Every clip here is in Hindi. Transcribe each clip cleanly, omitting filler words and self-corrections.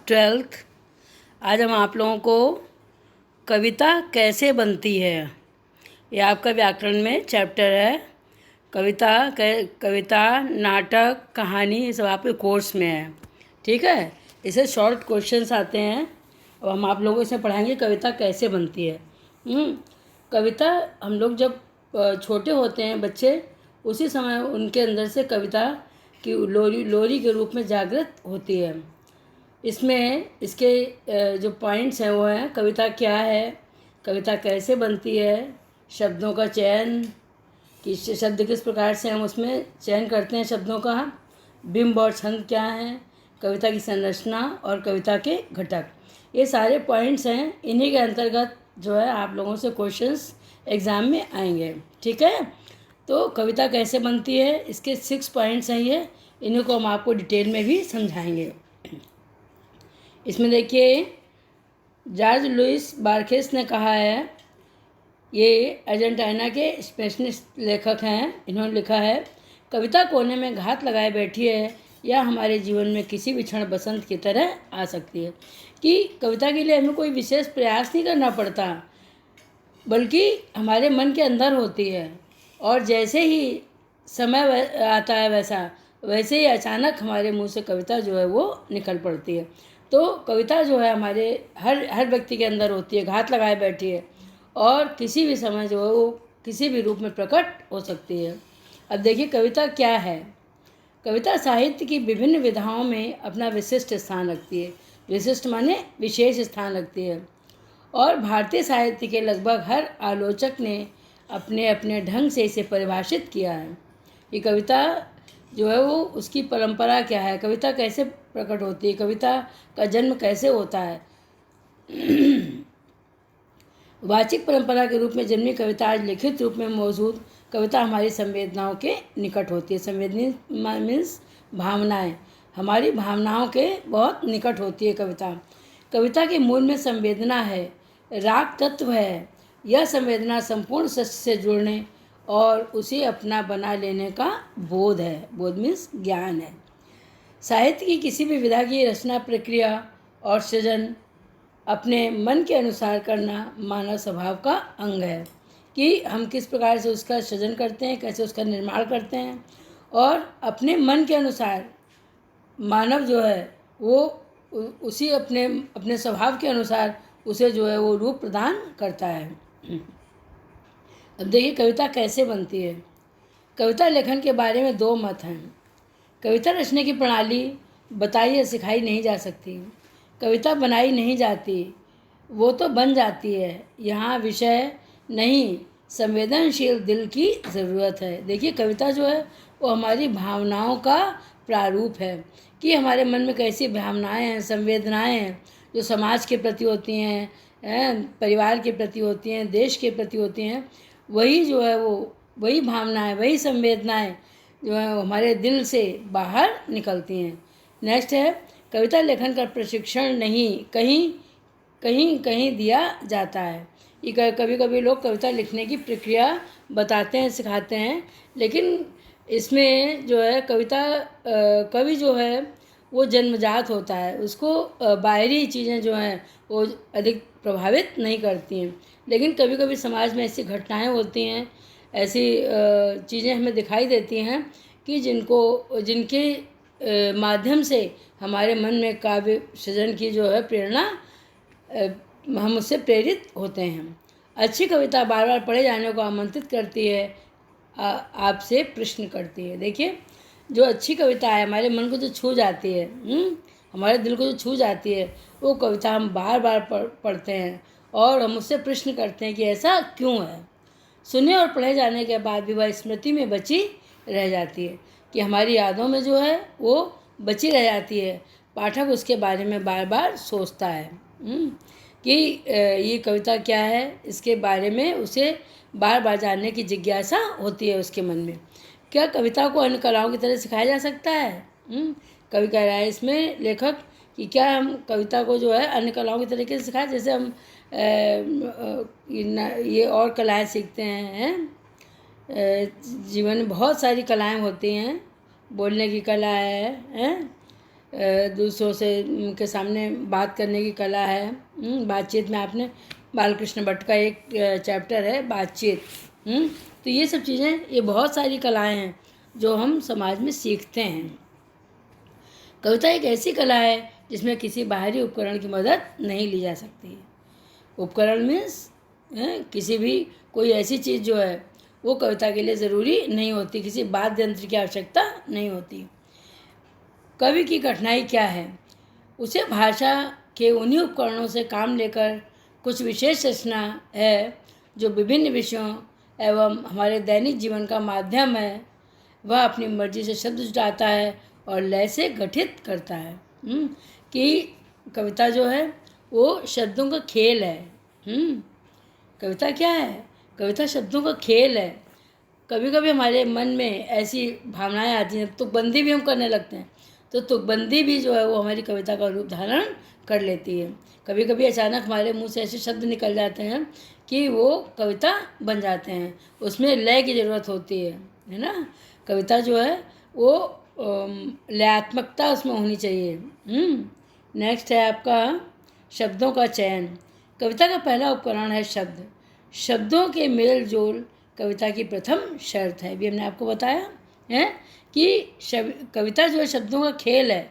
ट्वेल्थ। आज हम आप लोगों को कविता कैसे बनती है, ये आपका व्याकरण में चैप्टर है। कविता, नाटक, कहानी, ये सब आपके कोर्स में है, ठीक है। इसे शॉर्ट क्वेश्चंस आते हैं और हम आप लोगों से पढ़ाएंगे कविता कैसे बनती है। कविता हम लोग जब छोटे होते हैं बच्चे, उसी समय उनके अंदर से कविता की लोरी के रूप में जागृत होती है। इसमें इसके जो पॉइंट्स हैं वो हैं: कविता क्या है, कविता कैसे बनती है, शब्दों का चयन, कि शब्द किस प्रकार से हम उसमें चयन करते हैं शब्दों का, बिंब और छंद क्या हैं, कविता की संरचना और कविता के घटक, ये सारे पॉइंट्स हैं। इन्हीं के अंतर्गत जो है आप लोगों से क्वेश्चंस एग्ज़ाम में आएंगे, ठीक है। तो कविता कैसे बनती है, इसके 6 पॉइंट्स हैं ये, इन्हीं को हम आपको डिटेल में भी समझाएंगे। इसमें देखिए, जॉर्ज लुइस बार्खेस ने कहा है, ये अर्जेंटीना के स्पेनिश लेखक हैं, इन्होंने लिखा है, कविता कोने में घात लगाए बैठी है या हमारे जीवन में किसी भी क्षण बसंत की तरह आ सकती है। कि कविता के लिए हमें कोई विशेष प्रयास नहीं करना पड़ता, बल्कि हमारे मन के अंदर होती है, और जैसे ही समय आता है वैसे ही अचानक हमारे मुंह से कविता जो है वो निकल पड़ती है। तो कविता जो है हमारे हर व्यक्ति के अंदर होती है, घात लगाए बैठी है, और किसी भी समय जो है वो किसी भी रूप में प्रकट हो सकती है। अब देखिए कविता क्या है। कविता साहित्य की विभिन्न विधाओं में अपना विशिष्ट स्थान रखती है। विशिष्ट माने विशेष स्थान रखती है, और भारतीय साहित्य के लगभग हर आलोचक ने अपने अपने ढंग से इसे परिभाषित किया है। ये कविता जो है वो उसकी परंपरा क्या है, कविता कैसे प्रकट होती है, कविता का जन्म कैसे होता है। वाचिक परंपरा के रूप में जन्मी कविता आज लिखित रूप में मौजूद कविता हमारी संवेदनाओं के निकट होती है। संवेदना मीन्स भावनाएं, हमारी भावनाओं के बहुत निकट होती है कविता। कविता के मूल में संवेदना है, राग तत्व है। यह संवेदना संपूर्ण सत्य से जुड़ने और उसे अपना बना लेने का बोध है। बोध मीन्स ज्ञान है। साहित्य की किसी भी विधा की रचना प्रक्रिया और सृजन अपने मन के अनुसार करना मानव स्वभाव का अंग है, कि हम किस प्रकार से उसका सृजन करते हैं, कैसे उसका निर्माण करते हैं, और अपने मन के अनुसार मानव जो है वो उसी अपने स्वभाव के अनुसार उसे जो है वो रूप प्रदान करता है। अब देखिए कविता कैसे बनती है। कविता लेखन के बारे में 2 मत हैं। कविता रचने की प्रणाली बताई या सिखाई नहीं जा सकती, कविता बनाई नहीं जाती, वो तो बन जाती है। यहाँ विषय नहीं, संवेदनशील दिल की ज़रूरत है। देखिए कविता जो है वो हमारी भावनाओं का प्रारूप है, कि हमारे मन में कैसी भावनाएं हैं, संवेदनाएं हैं, जो समाज के प्रति होती हैं, परिवार के प्रति होती हैं, देश के प्रति होती हैं, वही जो है वो वही भावनाएं, वही संवेदनाएं जो है हमारे दिल से बाहर निकलती हैं। नेक्स्ट है, कविता लेखन का प्रशिक्षण नहीं कहीं दिया जाता है। ये कभी कभी लोग कविता लिखने की प्रक्रिया बताते हैं, सिखाते हैं, लेकिन इसमें जो है कवि जो है वो जन्मजात होता है, उसको बाहरी चीज़ें जो हैं वो अधिक प्रभावित नहीं करती हैं। लेकिन कभी कभी समाज में ऐसी घटनाएं होती हैं, ऐसी चीज़ें हमें दिखाई देती हैं कि जिनके माध्यम से हमारे मन में काव्य सृजन की जो है प्रेरणा, हम उससे प्रेरित होते हैं। अच्छी कविता बार बार पढ़े जाने को आमंत्रित करती है, आपसे प्रश्न करती है। देखिए जो अच्छी कविता है हमारे मन को जो छू जाती है, हमारे दिल को जो छू जाती है, वो कविता हम बार बार पढ़ते हैं और हम उससे प्रश्न करते हैं कि ऐसा क्यों है। सुने और पढ़े जाने के बाद भी वह स्मृति में बची रह जाती है, कि हमारी यादों में जो है वो बची रह जाती है। पाठक उसके बारे में बार बार सोचता है कि ये कविता क्या है, इसके बारे में उसे बार बार जानने की जिज्ञासा होती है उसके मन में। क्या कविता को अन्य कलाओं की तरह सिखाया जा सकता है? कवि कह रहा है इसमें लेखक कि क्या हम कविता को जो है अन्य कलाओं की तरीके से सिखाएं, जैसे हम ये और कलाएं सीखते हैं। जीवन में बहुत सारी कलाएं होती हैं, बोलने की कला है, दूसरों से के सामने बात करने की कला है। बातचीत में आपने बालकृष्ण भट्ट का एक चैप्टर है बातचीत। तो ये सब चीज़ें, ये बहुत सारी कलाएं हैं जो हम समाज में सीखते हैं। कविता एक ऐसी कला है जिसमें किसी बाहरी उपकरण की मदद नहीं ली जा सकती। उपकरण मीन्स किसी भी कोई ऐसी चीज़ जो है वो कविता के लिए ज़रूरी नहीं होती, किसी वाद्य यंत्र की आवश्यकता नहीं होती। कवि की कठिनाई क्या है? उसे भाषा के उन्हीं उपकरणों से काम लेकर कुछ विशेष रचना है जो विभिन्न विषयों एवं हमारे दैनिक जीवन का माध्यम है। वह अपनी मर्जी से शब्द जुटाता है और लय से गठित करता है। कि कविता जो है वो शब्दों का खेल है। कविता क्या है? कविता शब्दों का खेल है। कभी कभी हमारे मन में ऐसी भावनाएं आती हैं, तुकबंदी भी हम करने लगते हैं, तो तुकबंदी भी जो है वो हमारी कविता का रूप धारण कर लेती है। कभी कभी अचानक हमारे मुंह से ऐसे शब्द निकल जाते हैं कि वो कविता बन जाते हैं। उसमें लय की ज़रूरत होती है ना। कविता जो है वो लयात्मकता उसमें होनी चाहिए। नेक्स्ट है आपका शब्दों का चयन। कविता का पहला उपकरण है शब्द। शब्दों के मेल जोल कविता की प्रथम शर्त है। अभी हमने आपको बताया है कि कविता जो है शब्दों का खेल है।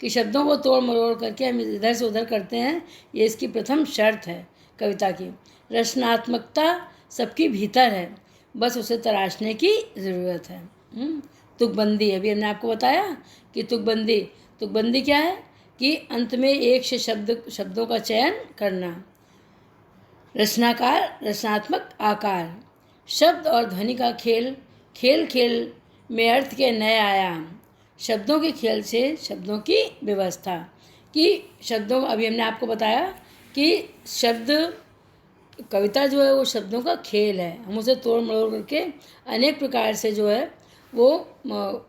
कि शब्दों को तोड़ मरोड़ करके हम इधर से उधर करते हैं, ये इसकी प्रथम शर्त है कविता की। रचनात्मकता सबकी भीतर है, बस उसे तराशने की ज़रूरत है। तुकबंदी, अभी हमने आपको बताया कि तुकबंदी क्या है कि अंत में एक से शब्दों का चयन करना। रचनात्मक आकार, शब्द और ध्वनि का खेल, खेल में अर्थ के नए आयाम। शब्दों के खेल से शब्दों की व्यवस्था। कि शब्दों, अभी हमने आपको बताया कि शब्द, कविता जो है वो शब्दों का खेल है। हम उसे तोड़ मरोड़ करके अनेक प्रकार से जो है वो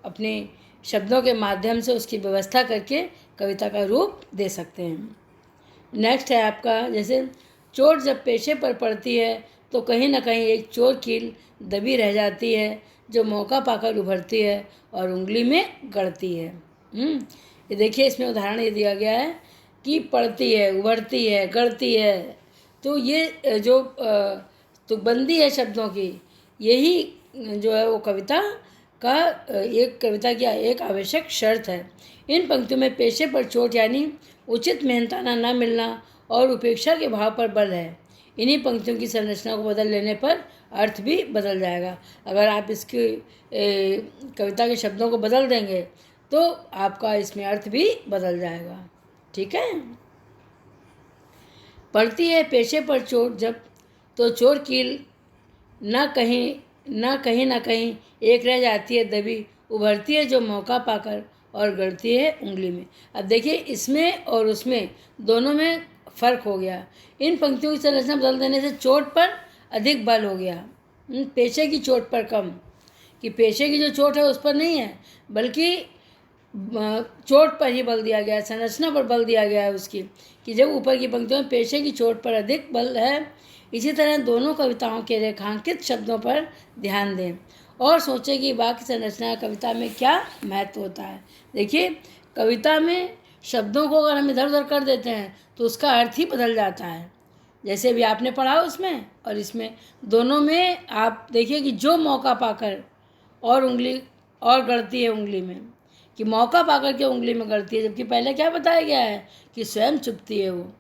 अपने शब्दों के माध्यम से उसकी व्यवस्था करके कविता का रूप दे सकते हैं। नेक्स्ट है आपका, जैसे चोट जब पेशे पर पड़ती है तो कहीं ना कहीं एक चोर कील दबी रह जाती है जो मौका पाकर उभरती है और उंगली में गड़ती है। ये देखिए, इसमें उदाहरण ये दिया गया है कि पड़ती है, उभरती है, गड़ती है। तो ये जो तुकबंदी है शब्दों की, यही जो है वो कविता की एक आवश्यक शर्त है। इन पंक्तियों में पेशे पर चोट यानी उचित मेहनताना न मिलना और उपेक्षा के भाव पर बल है। इन्हीं पंक्तियों की संरचना को बदल लेने पर अर्थ भी बदल जाएगा। अगर आप इसकी कविता के शब्दों को बदल देंगे तो आपका इसमें अर्थ भी बदल जाएगा। ठीक है। पड़ती है पेशे पर चोट जब, तो चोर कील न कहीं एक रह जाती है दबी, उभरती है जो मौका पाकर और गड़ती है उंगली में। अब देखिए, इसमें और उसमें दोनों में फ़र्क हो गया। इन पंक्तियों की संरचना बदल देने से चोट पर अधिक बल हो गया, पेशे की चोट पर कम। कि पेशे की जो चोट है उस पर नहीं है, बल्कि चोट पर ही बल दिया गया है, संरचना पर बल दिया गया है उसकी। कि जब ऊपर की पंक्तियों में पेशे की चोट पर अधिक बल है, इसी तरह दोनों कविताओं के रेखांकित शब्दों पर ध्यान दें और सोचें कि वाक्य संरचना कविता में क्या महत्व होता है। देखिए, कविता में शब्दों को अगर हम इधर उधर कर देते हैं तो उसका अर्थ ही बदल जाता है। जैसे भी आपने पढ़ा उसमें और इसमें, दोनों में आप देखिए कि जो मौका पाकर और उंगली और गड़ती है उंगली में, कि मौका पाकर के उंगली में गड़ती है, जबकि पहले क्या बताया गया है कि स्वयं चुभती है वो।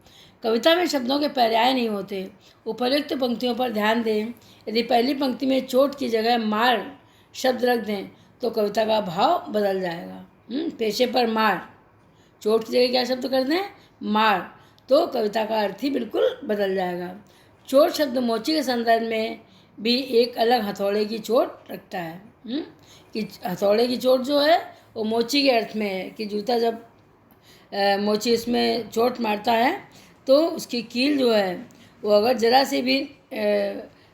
कविता में शब्दों के पर्याय नहीं होते। उपर्युक्त पंक्तियों पर ध्यान दें। यदि पहली पंक्ति में चोट की जगह मार शब्द रख दें तो कविता का भाव बदल जाएगा। पेशे पर मार, चोट की जगह क्या शब्द कर दें? मार, तो कविता का अर्थ ही बिल्कुल बदल जाएगा। चोट शब्द मोची के संदर्भ में भी एक अलग हथौड़े की चोट रखता है। कि हथौड़े की चोट जो है वो मोची के अर्थ में है कि जूता जब मोची इसमें चोट मारता है तो उसकी कील जो है वो अगर ज़रा सी भी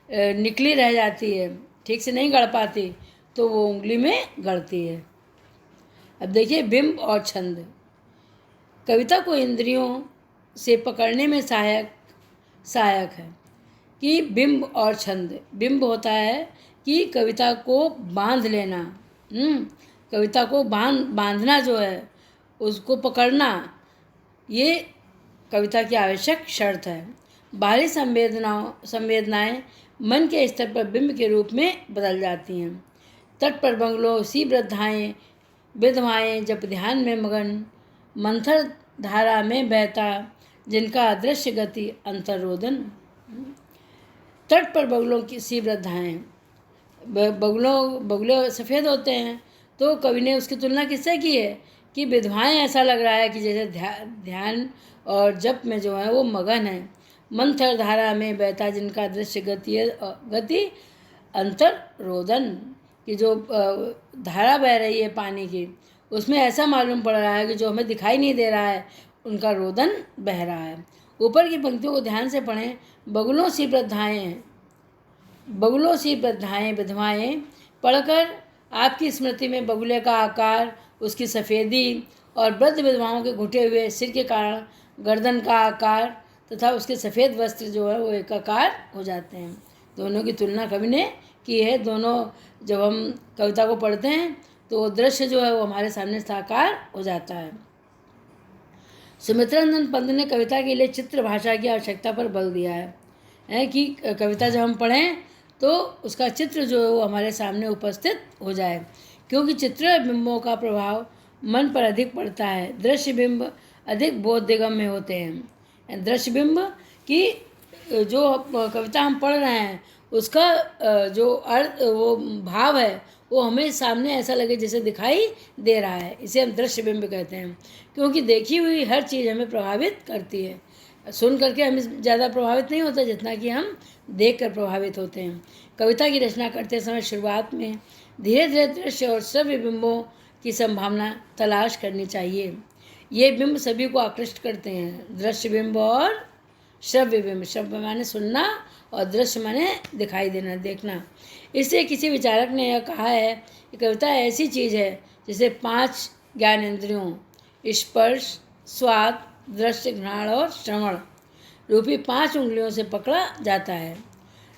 निकली रह जाती है, ठीक से नहीं गड़ पाती, तो वो उंगली में गड़ती है। अब देखिए, बिंब और छंद। कविता को इंद्रियों से पकड़ने में सहायक है। कि बिंब और छंद, बिंब होता है कि कविता को बांध लेना। कविता को बांधना जो है उसको पकड़ना, ये कविता की आवश्यक शर्त है। बाहरी संवेदनाएं मन के स्तर पर बिंब के रूप में बदल जाती हैं। तट पर बंगलों सी वृद्धाएं विधवाएं जब ध्यान में मगन, मंथर धारा में बहता जिनका अदृश्य गति अंतर्रोदन। तट पर बगुलों की सी वृद्धाएं, बगुले सफ़ेद होते हैं, तो कवि ने उसकी तुलना किससे की है कि विधवाएं ऐसा लग रहा है कि जैसे ध्यान और जप में जो है वो मगन है। मंथर धारा में बहता जिनका दृश्य गति अंतर्रोदन, कि जो धारा बह रही है पानी की, उसमें ऐसा मालूम पड़ रहा है कि जो हमें दिखाई नहीं दे रहा है उनका रोदन बह रहा है। ऊपर की पंक्तियों को ध्यान से पढ़ें। बगुलों सी वृद्धाएं विधवाएं पढ़कर आपकी स्मृति में बगुले का आकार, उसकी सफ़ेदी और वृद्ध विधवाओं के घुटे हुए सिर के कारण गर्दन का आकार तथा उसके सफ़ेद वस्त्र जो है वो एकाकार हो जाते हैं। दोनों की तुलना कवि ने की है। दोनों जब हम कविता को पढ़ते हैं तो दृश्य जो है वो हमारे सामने साकार हो जाता है। सुमित्रानंद पंत ने कविता के लिए चित्र भाषा की आवश्यकता पर बल दिया है कि कविता जब हम पढ़ें तो उसका चित्र जो है वो हमारे सामने उपस्थित हो जाए, क्योंकि चित्र बिंबों का प्रभाव मन पर अधिक पड़ता है। दृश्य बिंब अधिक बोधगम्य होते हैं। दृश्य बिंब की जो कविता हम पढ़ रहे हैं उसका जो अर्थ वो भाव है वो हमें सामने ऐसा लगे जैसे दिखाई दे रहा है, इसे हम दृश्य बिंब कहते हैं। क्योंकि देखी हुई हर चीज़ हमें प्रभावित करती है। सुन करके हम ज़्यादा प्रभावित नहीं होते जितना कि हम देख कर प्रभावित होते हैं। कविता की रचना करते समय शुरुआत में धीरे धीरे दृश्य और श्रव्य बिंबों की संभावना तलाश करनी चाहिए। ये बिंब सभी को आकृष्ट करते हैं। दृश्य बिंब और श्रव्य बिंब, श्रव्य माने सुनना और दृश्य माने दिखाई देना, देखना। इससे किसी विचारक ने यह कहा है कि कविता ऐसी चीज़ है जिसे 5 ज्ञानेंद्रियों स्पर्श, स्वाद, दृश्य, घ्राण और श्रवण रूपी 5 उंगलियों से पकड़ा जाता है।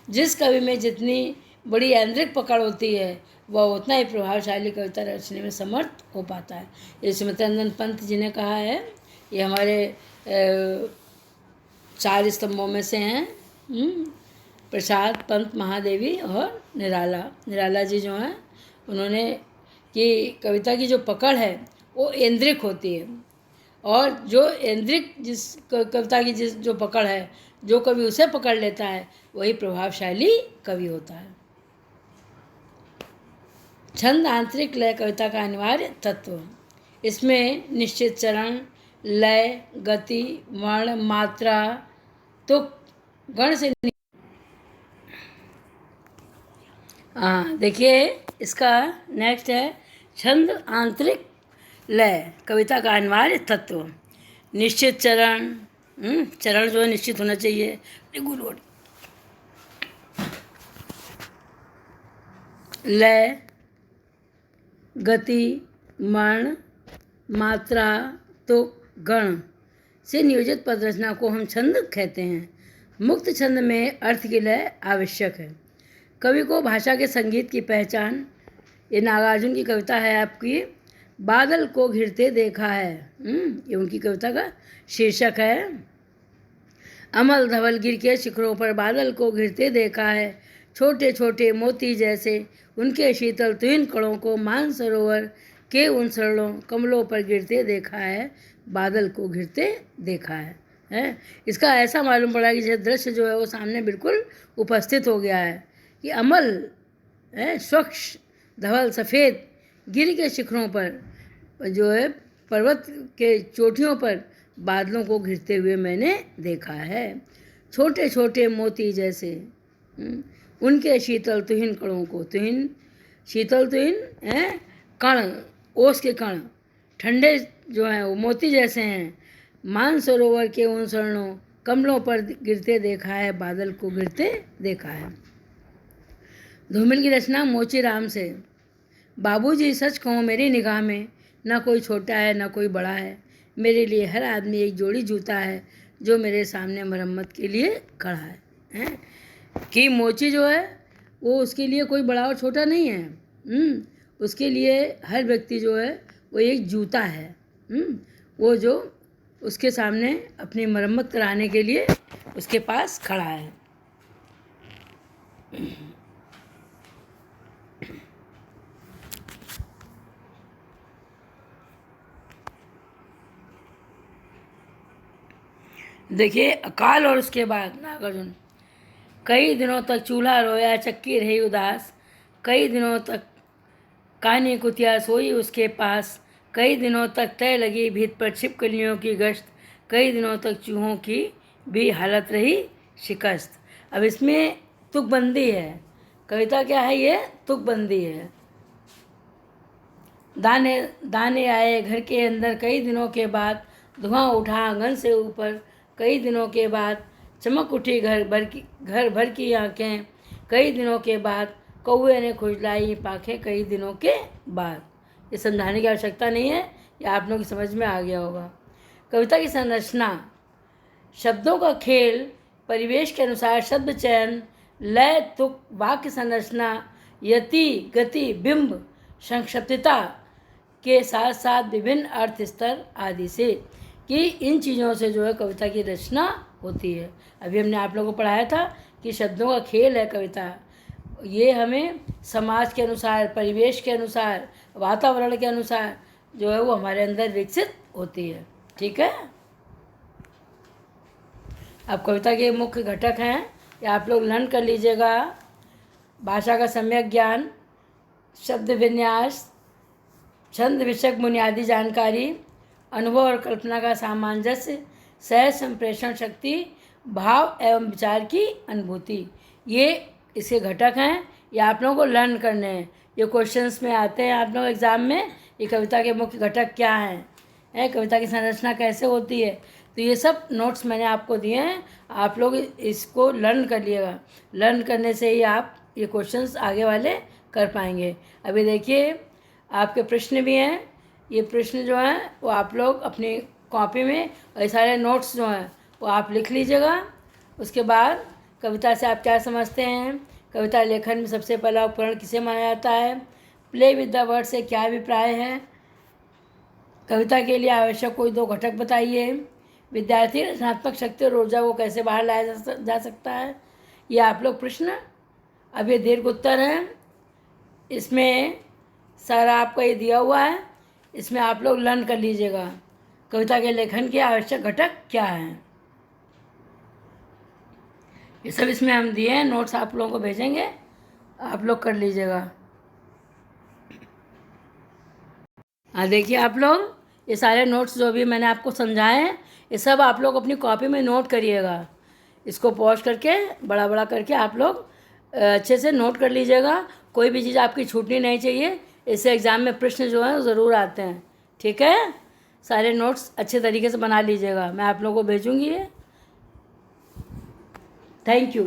जिस कवि में जितनी बड़ी ऐन्द्रिक पकड़ होती है वह उतना ही प्रभावशाली कविता रचने में समर्थ हो पाता है। ये सुमित्रानंद पंत जी ने कहा है। ये हमारे 4 स्तंभों में से हैं, प्रसाद, पंत, महादेवी और निराला जी जो हैं, उन्होंने कि कविता की जो पकड़ है वो ऐन्द्रिक होती है, और जो ऐन्द्रिक जिस कविता की जो पकड़ है, जो कवि उसे पकड़ लेता है वही प्रभावशाली कवि होता है। छंद आंतरिक लय कविता का अनिवार्य तत्व। इसमें निश्चित चरण, लय, गति, वर्ण, मात्रा तो गण से देखिए इसका नेक्स्ट है छंद आंतरिक लय कविता का अनिवार्य तत्व। निश्चित चरण, चरण जो है निश्चित होना चाहिए, रेगुलर। लय, गति, वर्ण, मात्रा तो गण से नियोजित पद रचना को हम छंद कहते हैं। मुक्त छंद में अर्थ की लय आवश्यक है। कवि को भाषा के संगीत की पहचान, ये नागार्जुन की कविता है आपकी, बादल को घिरते देखा है, ये उनकी कविता का शीर्षक है। अमल धवल गिर के शिखरों पर बादल को घिरते देखा है, छोटे छोटे मोती जैसे उनके शीतल तुहिन कणों को मानसरोवर के उन सरलों कमलों पर गिरते देखा है, बादल को घिरते देखा है। इसका ऐसा मालूम पड़ा कि जैसे दृश्य जो है वो सामने बिल्कुल उपस्थित हो गया है कि अमल है, स्वच्छ धवल सफ़ेद गिर के शिखरों पर जो है पर्वत के चोटियों पर बादलों को घिरते हुए मैंने देखा है, छोटे छोटे मोती जैसे उनके शीतल तुहिन कणों को, तुहिन शीतल तुहिन है, कण ओस के कण ठंडे जो हैं वो मोती जैसे हैं, मानसरोवर के उन सरलों कमलों पर गिरते देखा है, बादल को गिरते देखा है। धूमिल की रचना मोचीराम से। बाबूजी सच कहूँ मेरी निगाह में ना कोई छोटा है ना कोई बड़ा है, मेरे लिए हर आदमी एक जोड़ी जूता है जो मेरे सामने मरम्मत के लिए खड़ा है। कि मोची जो है वो उसके लिए कोई बड़ा और छोटा नहीं है, उसके लिए हर व्यक्ति जो है वो एक जूता है। वो जो उसके सामने अपनी मरम्मत कराने के लिए उसके पास खड़ा है। देखिए, अकाल और उसके बाद नागार्जुन। कई दिनों तक चूल्हा रोया, चक्की रही उदास, कई दिनों तक कानी कुतिया सोई उसके पास, कई दिनों तक तय लगी भीत पर छिपकलियों की गश्त, कई दिनों तक चूहों की भी हालत रही शिकस्त। अब इसमें तुकबंदी है। कविता क्या है? ये तुकबंदी है। दाने दाने आए घर के अंदर कई दिनों के बाद, धुआं उठा आंगन से ऊपर कई दिनों के बाद, चमक उठी घर भर की आंखें कई दिनों के बाद, कौवे ने खुजलाई पाखें कई दिनों के बाद। ये समझाने की आवश्यकता नहीं है, ये आप लोगों की समझ में आ गया होगा। कविता की संरचना: शब्दों का खेल, परिवेश के अनुसार शब्द चयन, लय, तुक, वाक्य संरचना, यति, गति, बिंब, संक्षिप्तता के साथ साथ विभिन्न अर्थ स्तर आदि से, कि इन चीज़ों से जो है कविता की रचना होती है। अभी हमने आप लोगों को पढ़ाया था कि शब्दों का खेल है कविता। ये हमें समाज के अनुसार, परिवेश के अनुसार, वातावरण के अनुसार जो है वो हमारे अंदर विकसित होती है। ठीक है। अब कविता के मुख्य घटक हैं, ये आप लोग लर्न कर लीजिएगा। भाषा का सम्यक ज्ञान, शब्द विन्यास, छंद विषयक बुनियादी जानकारी, अनुभव और कल्पना का सामंजस्य, सहज संप्रेषण शक्ति, भाव एवं विचार की अनुभूति, ये इसके घटक हैं। ये आप लोगों को लर्न करने हैं। ये क्वेश्चंस में आते हैं आप लोग एग्ज़ाम में। ये कविता के मुख्य घटक क्या हैं, कविता की संरचना कैसे होती है, तो ये सब नोट्स मैंने आपको दिए हैं। आप लोग इसको लर्न कर लिएगा। लर्न करने से ही आप ये क्वेश्चंस आगे वाले कर पाएंगे। अभी देखिए, आपके प्रश्न भी हैं। ये प्रश्न जो हैं वो आप लोग अपनी कॉपी में, और ये सारे नोट्स जो हैं वो आप लिख लीजिएगा। उसके बाद कविता से आप क्या समझते हैं, कविता लेखन में सबसे पहला उपकरण किसे माना जाता है, प्ले विद द वर्ड से क्या अभिप्राय है, कविता के लिए आवश्यक कोई 2 घटक बताइए, विद्यार्थी रचनात्मक शक्ति और ऊर्जा को कैसे बाहर लाया जा सकता है। ये आप लोग प्रश्न, अब ये दीर्घ उत्तर हैं। इसमें सारा आपको ये दिया हुआ है, इसमें आप लोग लर्न कर लीजिएगा कविता के लेखन के आवश्यक घटक क्या हैं। ये सब इसमें हम दिए हैं, नोट्स आप लोगों को भेजेंगे, आप लोग कर लीजिएगा। हाँ देखिए, आप लोग ये सारे नोट्स जो भी मैंने आपको समझाए हैं, ये सब आप लोग अपनी कॉपी में नोट करिएगा। इसको पॉज करके बड़ा बड़ा करके आप लोग अच्छे से नोट कर लीजिएगा। कोई भी चीज़ आपकी छूटनी नहीं चाहिए। इससे एग्ज़ाम में प्रश्न जो हैं ज़रूर आते हैं। ठीक है, सारे नोट्स अच्छे तरीके से बना लीजिएगा। मैं आप लोगों को भेजूँगी ये। Thank you.